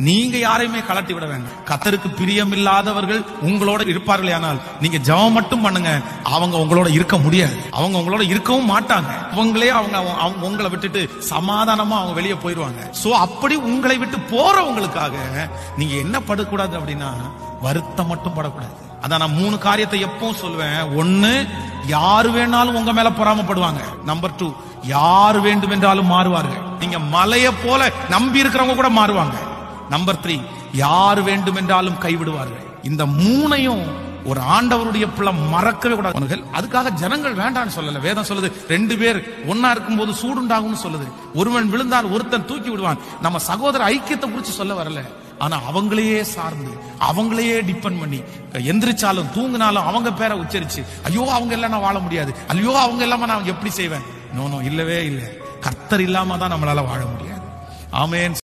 நீங்க யாரையுமே கலட்டி விட வேண்டாம். கர்த்தருக்கு பிரியம் இல்லாதவர்கள் உங்களோட இருப்பார்களே, ஆனால் நீங்க ஜெபம் மட்டும் பண்ணுங்க, அவங்க உங்களோட இருக்க முடியாது, அவங்க உங்களோட இருக்கவும் மாட்டாங்க. அவங்களே அவங்க உங்களை விட்டுட்டு சமாதானமா அவங்க வெளியே போயிருவாங்க. சோ அப்படி உங்களை விட்டு போறவங்களுக்காக நீங்க என்ன படக்கூடாது அப்படின்னா, வருத்தம் மட்டும் படக்கூடாது. அதான் நான் 3 காரியத்தை எப்பவும் சொல்லுவேன். 1, யாரு வேணாலும் உங்க மேல பொறாமப்படுவாங்க. நம்பர் 2, யார் வேண்டும் என்றாலும் மாறுவார்கள். நீங்க மலையை போல நம்பி இருக்கிறவங்க கூட மாறுவாங்க. நம்பர் 3, யார் வேண்டும் என்றாலும் கைவிடுவார்கள். இந்த 3ஐயும் ஒரு ஆண்டவருடைய பிள்ளை மறக்கவே கூடாது. அதுக்காக ஜனங்கள் வேண்டான்னு சொல்லல. வேதம் சொல்லுது 2 பேர் ஒன்னா இருக்கும்போது சூடுண்டாகும்னு சொல்லுது. ஒருவன் விழுந்தால் ஒருத்தன் தூக்கி விடுவான். நம்ம சகோதர ஐக்கியத்தை குறிச்சு சொல்ல வரல. ஆனா அவங்களையே சார்ந்து அவங்களையே டிபெண்ட் பண்ணி எந்திரிச்சாலும் தூங்கினாலும் அவங்க பேரை உச்சரிச்சு, ஐயோ அவங்க எல்லாம் நான் வாழ முடியாது, ஐயோ அவங்க இல்லாம நான் எப்படி செய்வேன்? நோ, இல்லவே இல்லை. கர்த்தர் இல்லாம தான் நம்மளால வாழ முடியாது. ஆமென்.